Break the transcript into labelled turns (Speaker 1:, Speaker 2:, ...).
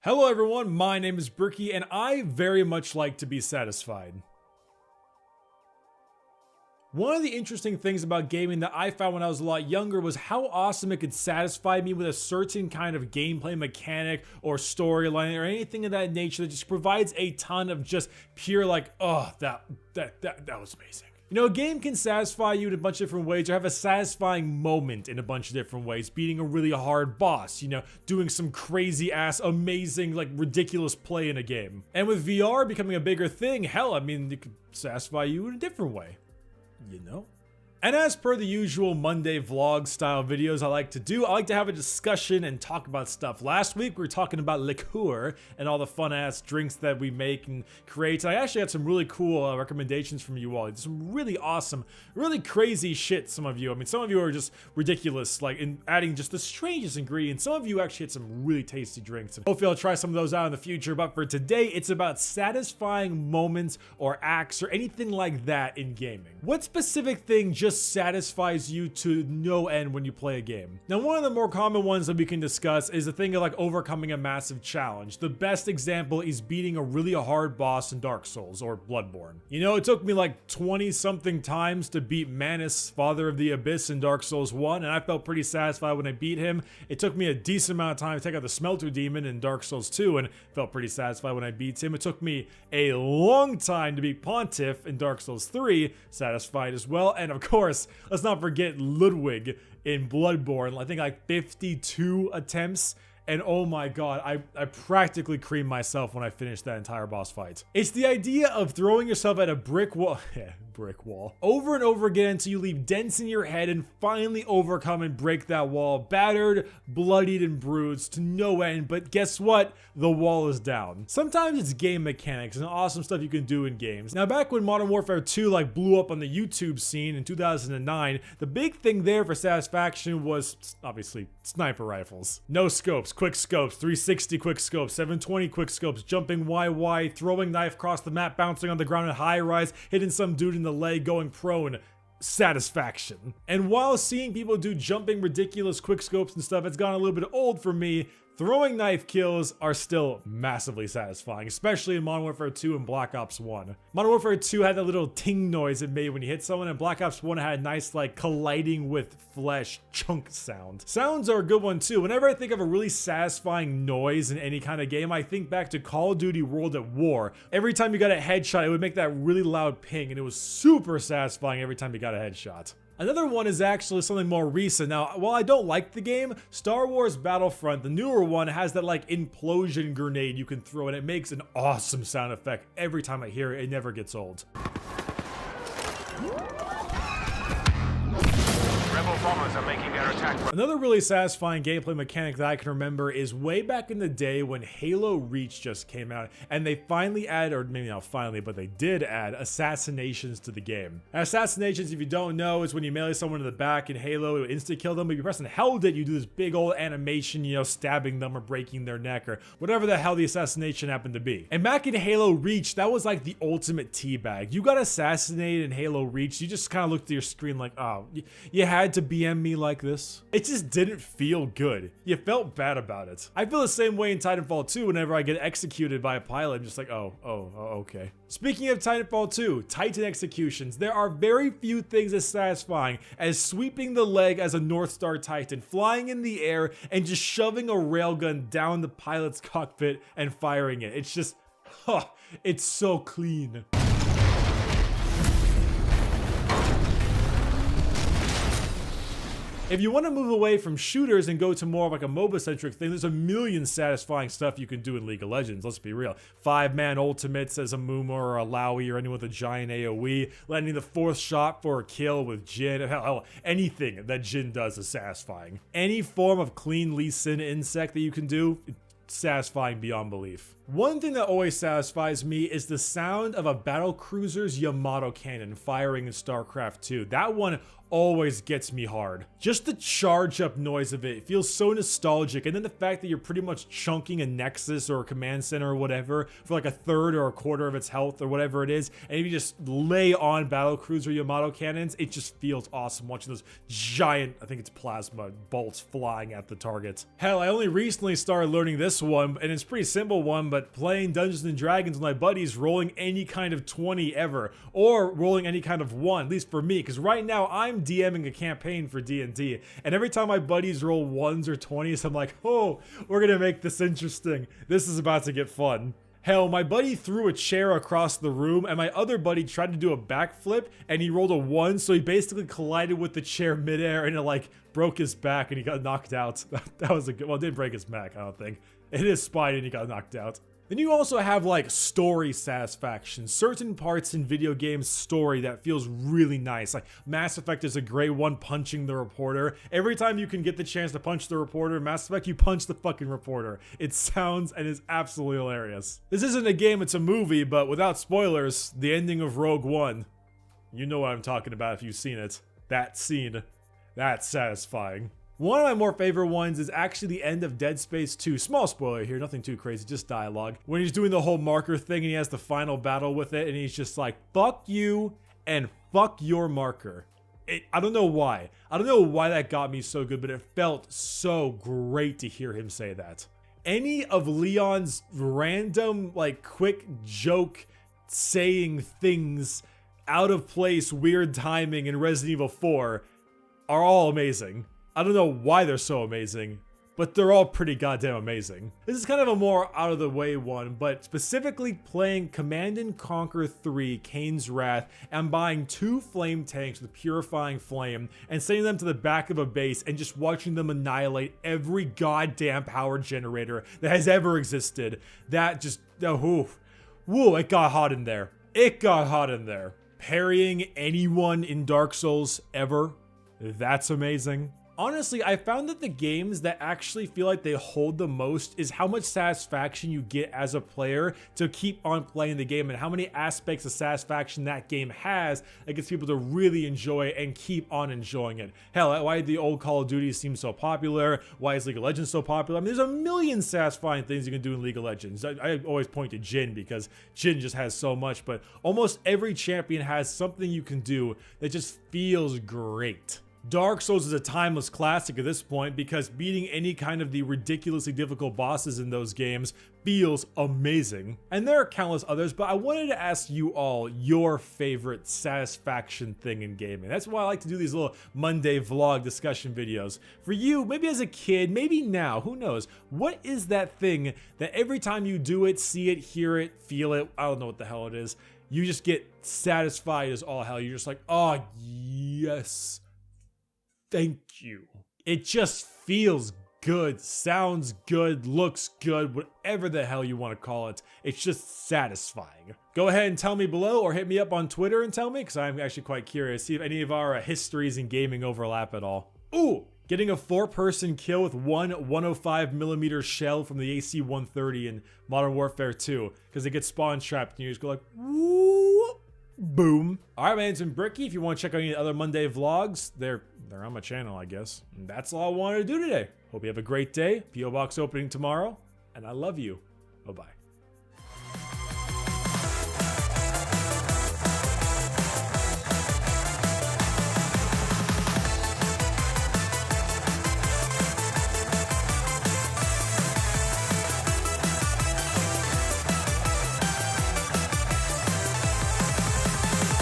Speaker 1: Hello everyone, my name is Bricky and I very much like to be satisfied. One of the interesting things about gaming that I found when I was a lot younger was how awesome it could satisfy me with a certain kind of gameplay mechanic or storyline or anything of that nature that just provides a ton of just pure like, oh, that was amazing. You know, a game can satisfy you in a bunch of different ways or have a satisfying moment in a bunch of different ways. Beating a really hard boss, you know, doing some crazy ass, amazing, like ridiculous play in a game. And with VR becoming a bigger thing, hell, I mean, it could satisfy you in a different way, you know? And as per the usual Monday vlog style videos I like to do, I like to have a discussion and talk about stuff. Last week we were talking about liqueur and all the fun ass drinks that we make and create. And I actually had some really cool recommendations from you all. Some really awesome, really crazy shit, some of you. I mean, some of you are just ridiculous, like in adding just the strangest ingredients. Some of you actually had some really tasty drinks. And hopefully I'll try some of those out in the future. But for today, it's about satisfying moments or acts or anything like that in gaming. What specific thing just satisfies you to no end when you play a game? Now, one of the more common ones that we can discuss is the thing of like overcoming a massive challenge. The best example is beating a really hard boss in Dark Souls or Bloodborne. You know, it took me like 20 something times to beat Manus, Father of the Abyss in Dark Souls 1, and I felt pretty satisfied when I beat him. It took me a decent amount of time to take out the Smelter Demon in Dark Souls 2 and felt pretty satisfied when I beat him. It took me a long time to beat Pontiff in Dark Souls 3, satisfied as well. And of course, let's not forget Ludwig in Bloodborne. I think like 52 attempts. And oh my god, I practically creamed myself when I finished that entire boss fight. It's the idea of throwing yourself at a brick wall, over and over again until you leave dents in your head and finally overcome and break that wall. Battered, bloodied, and bruised to no end, but guess what? The wall is down. Sometimes it's game mechanics and awesome stuff you can do in games. Now, back when Modern Warfare 2 like blew up on the YouTube scene in 2009, the big thing there for satisfaction was obviously sniper rifles. No scopes, quick scopes, 360 quick scopes, 720 quick scopes, jumping YY, throwing knife across the map, bouncing on the ground in high rise, hitting some dude in the leg, going prone. Satisfaction. And while seeing people do jumping ridiculous quick scopes and stuff, it's gotten a little bit old for me. Throwing knife kills are still massively satisfying, especially in Modern Warfare 2 and Black Ops 1. Modern Warfare 2 had that little ting noise it made when you hit someone, and Black Ops 1 had a nice like colliding with flesh chunk sound. Sounds are a good one too. Whenever I think of a really satisfying noise in any kind of game, I think back to Call of Duty World at War. Every time you got a headshot, it would make that really loud ping, and it was super satisfying every time you got a headshot. Another one is actually something more recent. Now, while I don't like the game, Star Wars Battlefront, the newer one, has that like implosion grenade you can throw, and it makes an awesome sound effect every time I hear it. It never gets old.
Speaker 2: Bombers are making their attack.
Speaker 1: Another really satisfying gameplay mechanic that I can remember is way back in the day when Halo Reach just came out and they finally added, or maybe not finally, but they did add assassinations to the game. And assassinations, if you don't know, is when you melee someone in the back in Halo, it would insta-kill them, but if you press and held it, you do this big old animation, you know, stabbing them or breaking their neck or whatever the hell the assassination happened to be. And back in Halo Reach, that was like the ultimate teabag. You got assassinated in Halo Reach, you just kind of looked at your screen like, oh, you had to BM me like this. It just didn't feel good. You felt bad about it. I feel the same way in Titanfall 2 whenever I get executed by a pilot. I'm just like, oh, okay. Speaking of Titanfall 2, Titan executions, there are very few things as satisfying as sweeping the leg as a North Star Titan, flying in the air, and just shoving a railgun down the pilot's cockpit and firing it. It's just, it's so clean. If you want to move away from shooters and go to more of like a MOBA-centric thing, there's a million satisfying stuff you can do in League of Legends, let's be real. 5-man ultimates as a Mumu or a Lowy or anyone with a giant AoE, landing the 4th shot for a kill with Jhin, hell, anything that Jhin does is satisfying. Any form of clean Lee Sin insect that you can do, satisfying beyond belief. One thing that always satisfies me is the sound of a battlecruiser's Yamato cannon firing in StarCraft 2. That one always gets me hard. Just the charge up noise of it feels so nostalgic, and then the fact that you're pretty much chunking a Nexus or a command center or whatever for like a third or a quarter of its health or whatever it is, and if you just lay on battlecruiser Yamato cannons, it just feels awesome watching those giant, I think it's plasma bolts flying at the target. Hell, I only recently started learning this one, and it's a pretty simple one, but playing Dungeons and Dragons with my buddies, rolling any kind of 20 ever, or rolling any kind of 1, at least for me, because right now I'm DMing a campaign for D&D, and every time my buddies roll 1s or 20s, I'm like, oh, we're gonna make this interesting. This is about to get fun. Hell, my buddy threw a chair across the room, and my other buddy tried to do a backflip, and he rolled a 1, so he basically collided with the chair midair, and it like broke his back, and he got knocked out. That was a good, well, it didn't break his back, I don't think. It hit his spine, and he got knocked out. Then you also have like story satisfaction, certain parts in video games story that feels really nice. Like Mass Effect is a great one, punching the reporter. Every time you can get the chance to punch the reporter in Mass Effect, you punch the fucking reporter. It sounds and is absolutely hilarious. This isn't a game, it's a movie, but without spoilers, the ending of Rogue One. You know what I'm talking about if you've seen it. That scene, that's satisfying. One of my more favorite ones is actually the end of Dead Space 2. Small spoiler here, nothing too crazy, just dialogue. When he's doing the whole marker thing and he has the final battle with it and he's just like, fuck you and fuck your marker. I don't know why. I don't know why that got me so good, but it felt so great to hear him say that. Any of Leon's random, like, quick joke saying things out of place, weird timing in Resident Evil 4 are all amazing. I don't know why they're so amazing, but they're all pretty goddamn amazing. This is kind of a more out of the way one, but specifically playing Command & Conquer 3 Kane's Wrath and buying 2 flame tanks with purifying flame and sending them to the back of a base and just watching them annihilate every goddamn power generator that has ever existed. That just, woo, it got hot in there. It got hot in there. Parrying anyone in Dark Souls ever, that's amazing. Honestly, I found that the games that actually feel like they hold the most is how much satisfaction you get as a player to keep on playing the game and how many aspects of satisfaction that game has that gets people to really enjoy and keep on enjoying it. Hell, why the old Call of Duty seem so popular? Why is League of Legends so popular? I mean, there's a million satisfying things you can do in League of Legends. I always point to Jhin because Jhin just has so much, but almost every champion has something you can do that just feels great. Dark Souls is a timeless classic at this point because beating any kind of the ridiculously difficult bosses in those games feels amazing. And there are countless others, but I wanted to ask you all your favorite satisfaction thing in gaming. That's why I like to do these little Monday vlog discussion videos. For you, maybe as a kid, maybe now, who knows? What is that thing that every time you do it, see it, hear it, feel it, I don't know what the hell it is, you just get satisfied as all hell. You're just like, oh yes. Thank you. It just feels good, sounds good, looks good, whatever the hell you want to call it. It's just satisfying. Go ahead and tell me below or hit me up on Twitter and tell me because I'm actually quite curious. See if any of our histories in gaming overlap at all. Ooh, getting a 4-person kill with one 105mm shell from the AC-130 in Modern Warfare 2 because it gets spawn trapped and you just go like, whoop. Boom. Alright, man, it's been Bricky. If you want to check out any other Monday vlogs, they're on my channel, I guess. And that's all I wanted to do today. Hope you have a great day. P.O. Box opening tomorrow. And I love you. Bye-bye.